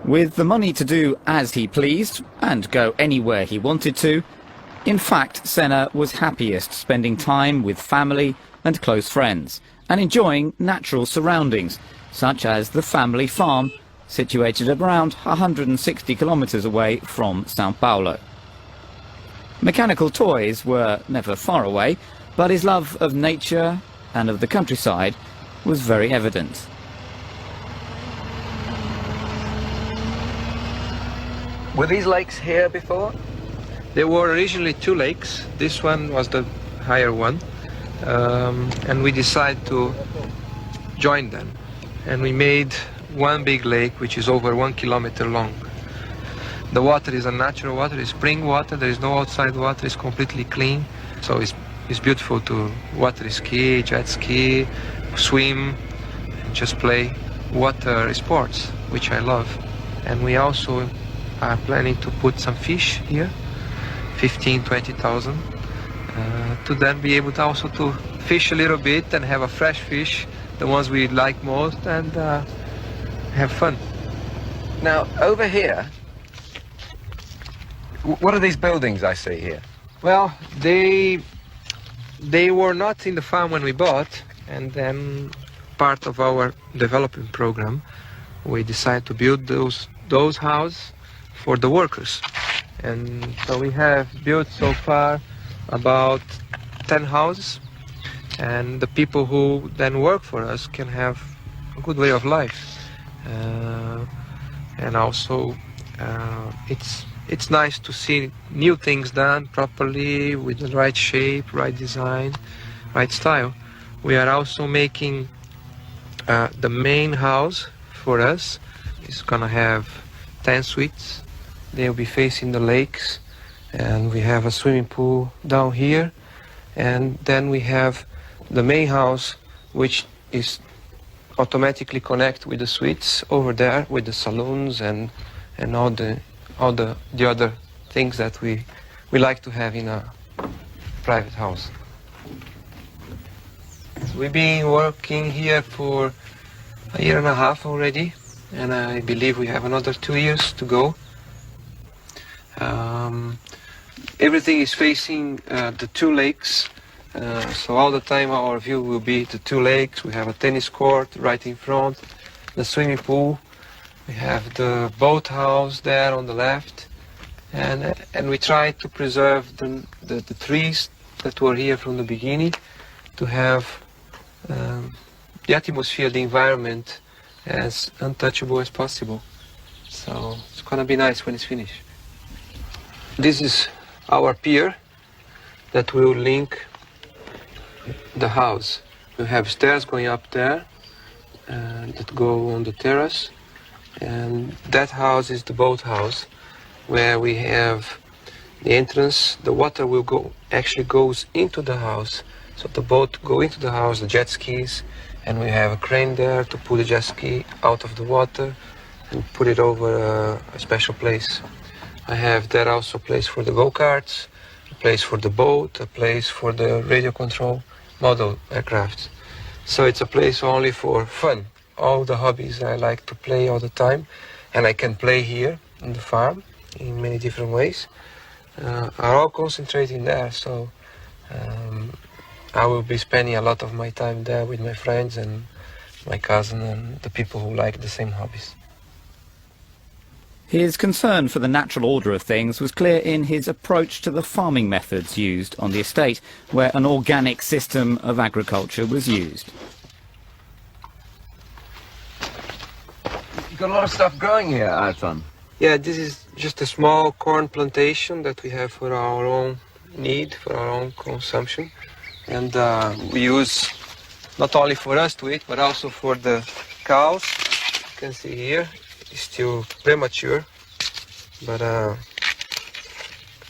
With the money to do as he pleased and go anywhere he wanted to, in fact, Senna was happiest spending time with family and close friends and enjoying natural surroundings, such as the family farm, situated around 160 kilometres away from Sao Paulo. Mechanical toys were never far away, but his love of nature and of the countryside was very evident. Were these lakes here before? There were originally two lakes. This one was the higher one, and we decided to join them. And we made one big lake, which is over 1 kilometer long. The water is a natural water, it's spring water, there is no outside water, it's completely clean. So it's beautiful to water ski, jet ski, swim, just play water sports, which I love. And we also are planning to put some fish here, 20,000, to then be able to also to fish a little bit and have a fresh fish, the ones we like most, and have fun. Now, over here, what are these buildings I see here? Well, they were not in the farm when we bought, and then part of our development program, we decided to build those houses for the workers. And so we have built so far about 10 houses, and the people who then work for us can have a good way of life. And also it's nice to see new things done properly with the right shape, right design, right style. We are also making the main house for us. It's gonna have 10 suites. They'll be facing the lakes, and we have a swimming pool down here, and then we have the main house, which is automatically connect with the suites over there, with the saloons and all the other things that we like to have in a private house. So we've been working here for a year and a half already, and I believe we have another 2 years to go. Everything is facing the two lakes, so all the time our view will be the two lakes. We have a tennis court right in front, the swimming pool, we have the boathouse there on the left, and we try to preserve the trees that were here from the beginning, to have the atmosphere, the environment as untouchable as possible. So it's gonna be nice when it's finished. This is our pier that will link the house. We have stairs going up there that go on the terrace, and that house is the boathouse, where we have the entrance. The water will actually goes into the house, so the boat go into the house, the jet skis, and we have a crane there to pull the jet ski out of the water and put it over a special place. I have there also a place for the go-karts, a place for the boat, a place for the radio control model aircraft. So it's a place only for fun. All the hobbies I like to play all the time, and I can play here on the farm in many different ways, are all concentrating there. So I will be spending a lot of my time there with my friends and my cousin and the people who like the same hobbies. His concern for the natural order of things was clear in his approach to the farming methods used on the estate, where an organic system of agriculture was used. You've got a lot of stuff growing here, Alton. Yeah, this is just a small corn plantation that we have for our own need, for our own consumption. And we use not only for us to eat, but also for the cows. You can see here, it's still premature, but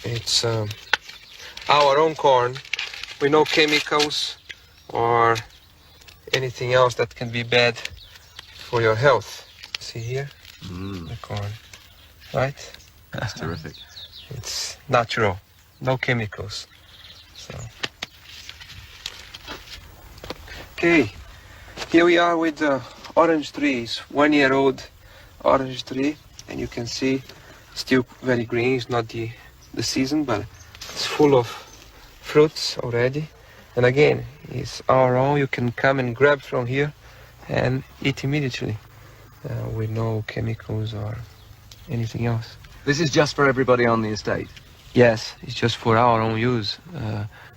it's our own corn with no chemicals or anything else that can be bad for your health. See here, the corn, right? That's terrific. It's natural, no chemicals. So. Okay, here we are with the orange trees, 1-year-old orange tree. and you can see still very green. It's not the season, but it's full of fruits already. And again, it's our own. You can come and grab from here and eat immediately with no chemicals or anything else. This is just for everybody on the estate. Yes, it's just for our own use,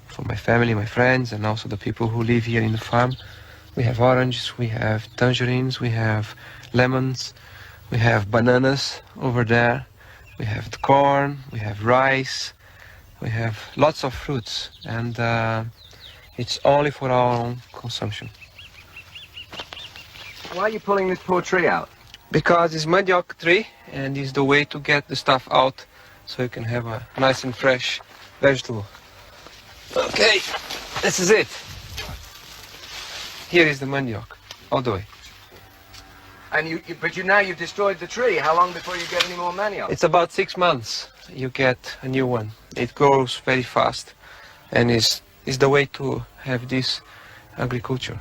for my family, my friends, and also the people who live here in the farm. We have oranges, we have tangerines, we have lemons, we have bananas over there, we have the corn, we have rice, we have lots of fruits, and it's only for our own consumption. Why are you pulling this poor tree out? Because it's mandioc tree, and it's the way to get the stuff out so you can have a nice and fresh vegetable. Okay, this is it. Here is the mandioc, all the way. And now you've destroyed the tree. How long before you get any more manioc? It's about 6 months you get a new one. It grows very fast, and is the way to have this agriculture.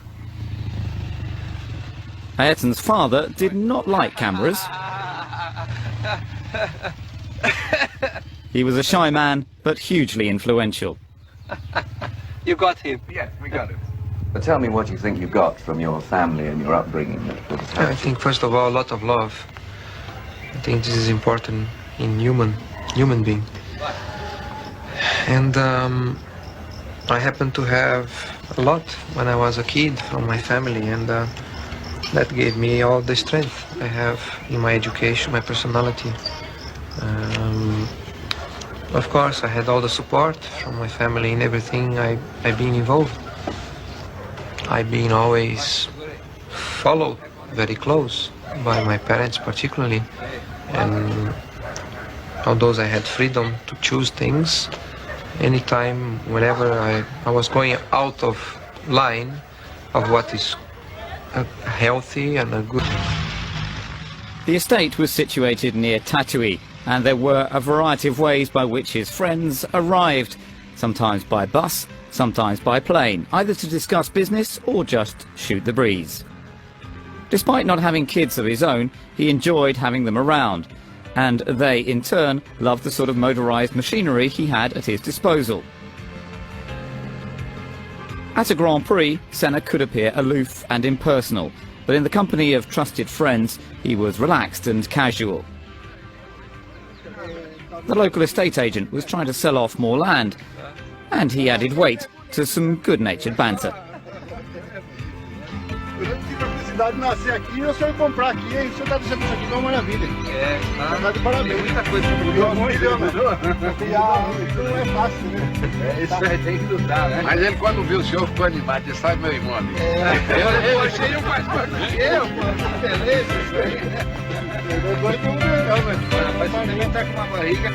Ayrton's father did not like cameras. He was a shy man, but hugely influential. You got him. Yes, we got it. But tell me what you think you got from your family and your upbringing. I think first of all, a lot of love. I think this is important in human being. And I happened to have a lot when I was a kid from my family, and that gave me all the strength I have in my education, my personality. Of course, I had all the support from my family in everything I've been involved. I've been always followed very close by my parents particularly, and although I had freedom to choose things, anytime, whenever I was going out of line of what is healthy and a good. The estate was situated near Tatuí, and there were a variety of ways by which his friends arrived, sometimes by bus, sometimes by plane, either to discuss business or just shoot the breeze. Despite not having kids of his own, he enjoyed having them around, and they, in turn, loved the sort of motorised machinery he had at his disposal. At a Grand Prix, Senna could appear aloof and impersonal, but in the company of trusted friends, he was relaxed and casual. The local estate agent was trying to sell off more land, and he added weight to some good-natured banter. Nascer aqui, o senhor comprar aqui, hein? O senhor tá deixando isso aqui uma maravilha. Tá de parabéns. Tem muita coisa pra mudar. Não é fácil, né? Isso aí tem que lutar, né? Mas ele, quando viu o senhor, ficou animado. Ele sabe meu irmão ali. Eu achei ele mais forte do que eu, pô. Beleza, isso aí. Eu doido como eu, mas Rapaz, você também tá com uma barriga.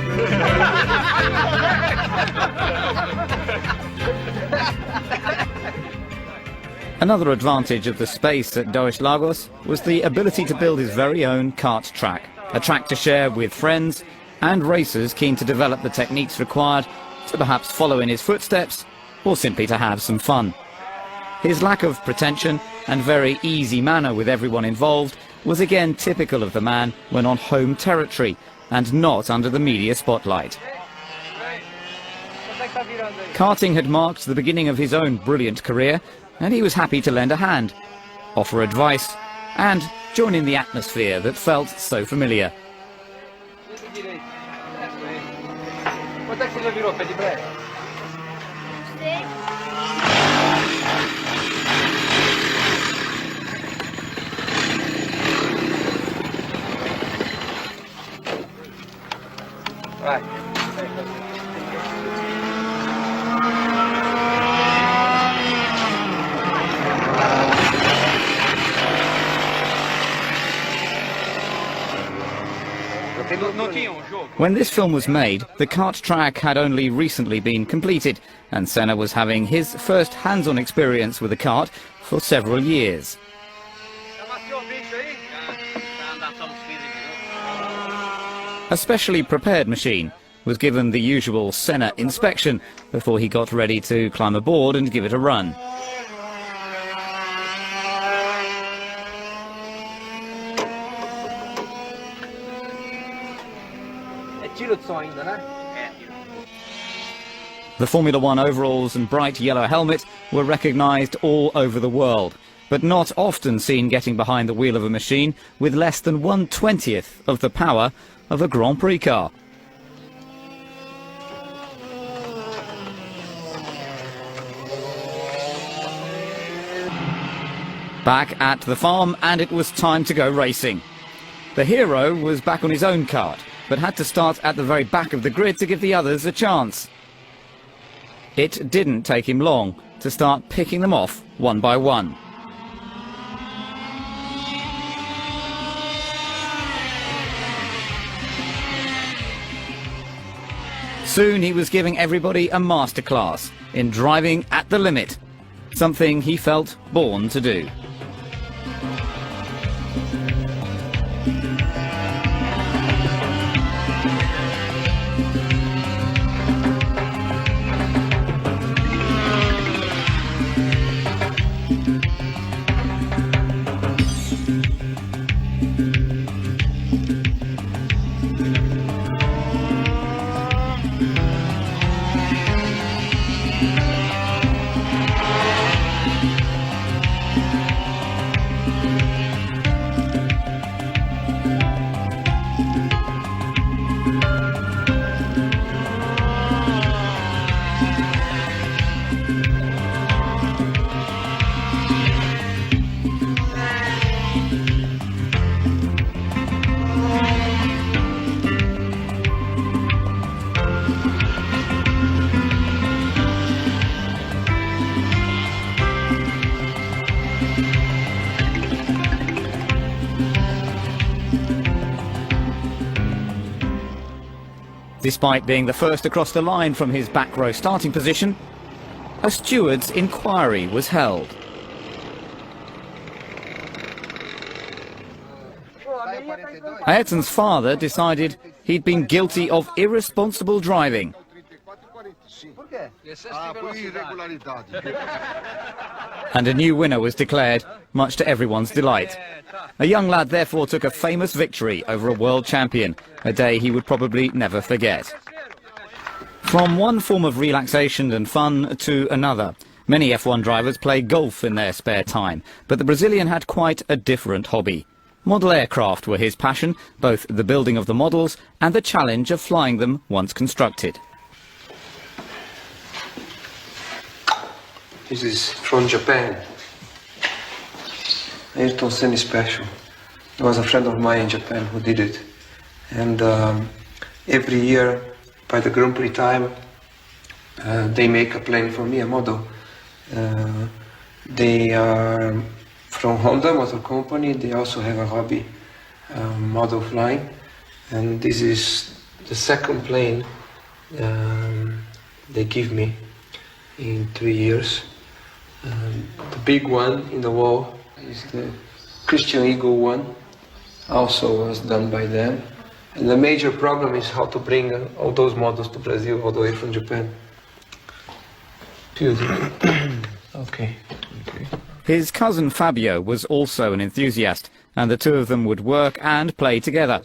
Another advantage of the space at Dois Lagos was the ability to build his very own kart track, a track to share with friends and racers keen to develop the techniques required to perhaps follow in his footsteps or simply to have some fun. His lack of pretension and very easy manner with everyone involved was again typical of the man when on home territory and not under the media spotlight. Karting had marked the beginning of his own brilliant career, and he was happy to lend a hand, offer advice, and join in the atmosphere that felt so familiar. When this film was made, the kart track had only recently been completed, and Senna was having his first hands-on experience with a kart for several years. A specially prepared machine was given the usual Senna inspection before he got ready to climb aboard and give it a run. estilo de som ainda, né? The Formula One overalls and bright yellow helmet were recognised all over the world, but not often seen getting behind the wheel of a machine with less than 1/20th of the power of a Grand Prix car. Back at the farm, and it was time to go racing. The hero was back on his own kart, but had to start at the very back of the grid to give the others a chance. It didn't take him long to start picking them off one by one. Soon he was giving everybody a masterclass in driving at the limit, something he felt born to do. Despite being the first across the line from his back row starting position, a steward's inquiry was held. Ayrton's father decided he'd been guilty of irresponsible driving. And a new winner was declared, much to everyone's delight. A young lad therefore took a famous victory over a world champion, a day he would probably never forget. From one form of relaxation and fun to another, many F1 drivers play golf in their spare time, but the Brazilian had quite a different hobby. Model aircraft were his passion, both the building of the models and the challenge of flying them once constructed. This is from Japan. Ayrton Senna Special. There was a friend of mine in Japan who did it. And every year, by the Grand Prix time, they make a plane for me, a model. They are from Honda Motor Company. They also have a hobby, model flying. And this is the second plane they give me in 3 years. The big one in the wall is the Christian Eagle one, also was done by them. And the major problem is how to bring all those models to Brazil all the way from Japan. Okay. His cousin Fabio was also an enthusiast, and the two of them would work and play together.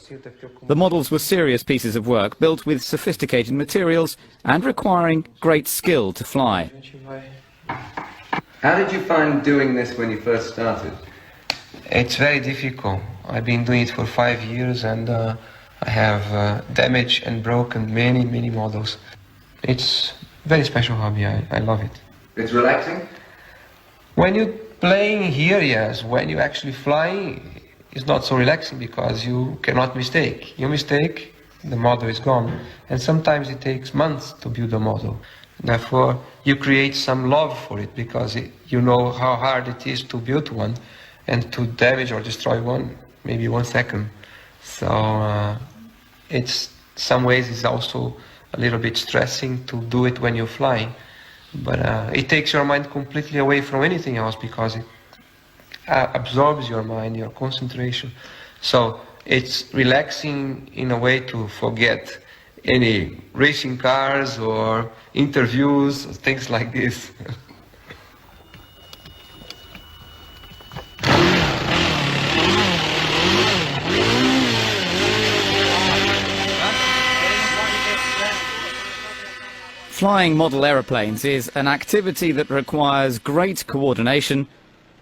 The models were serious pieces of work, built with sophisticated materials and requiring great skill to fly. How did you find doing this when you first started? It's very difficult. I've been doing it for 5 years, and I have damaged and broken many models. It's a very special hobby. I love it. It's relaxing? When you're playing here, yes. When you're actually flying, it's not so relaxing because you cannot mistake. You mistake, the model is gone. And sometimes it takes months to build a model. Therefore, you create some love for it because you know how hard it is to build one, and to damage or destroy one, maybe 1 second. So it's some ways it's also a little bit stressing to do it when you're flying. But it takes your mind completely away from anything else because it absorbs your mind, your concentration. So it's relaxing in a way to forget any racing cars or interviews, things like this. Flying model aeroplanes is an activity that requires great coordination,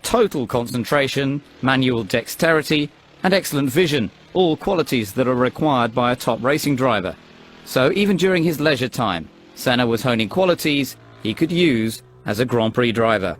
total concentration, manual dexterity and excellent vision, all qualities that are required by a top racing driver. So even during his leisure time, Senna was honing qualities he could use as a Grand Prix driver.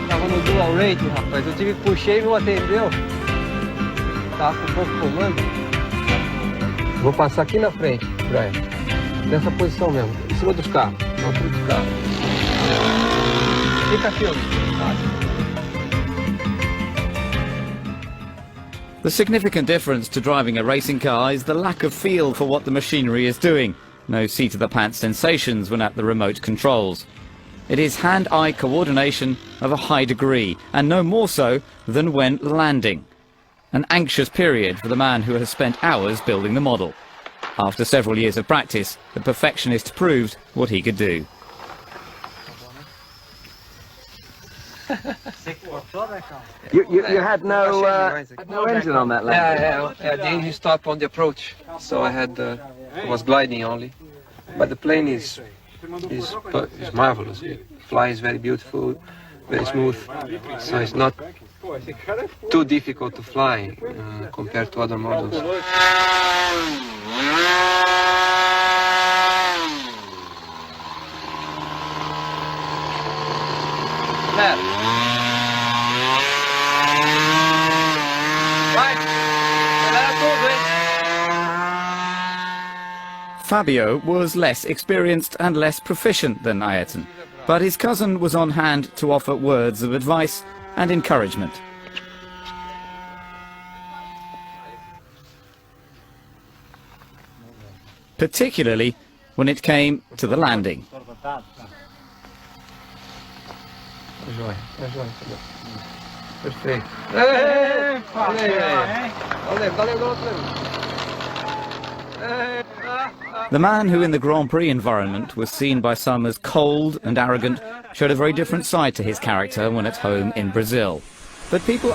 Tava no dual rating, rapaz. Eu tive que puxei e não atendeu. Tava com um pouco comando. Vou passar aqui na frente, Brian. Nessa posição mesmo, em cima dos carros, na altura dos carros. Fica aqui, ó. The significant difference to driving a racing car is the lack of feel for what the machinery is doing. No seat-of-the-pants sensations when at the remote controls. It is hand-eye coordination of a high degree, and no more so than when landing. An anxious period for the man who has spent hours building the model. After several years of practice, the perfectionist proved what he could do. You had no engine on that landing? Yeah, the engine stopped on the approach, so I had I was gliding only. But the plane is marvelous. It flies very beautiful, very smooth, so it's not too difficult to fly compared to other models. Fabio was less experienced and less proficient than Ayrton, but his cousin was on hand to offer words of advice and encouragement. Particularly when it came to the landing. Perfeito. The man who in the Grand Prix environment was seen by some as cold and arrogant showed a very different side to his character when at home in Brazil. But people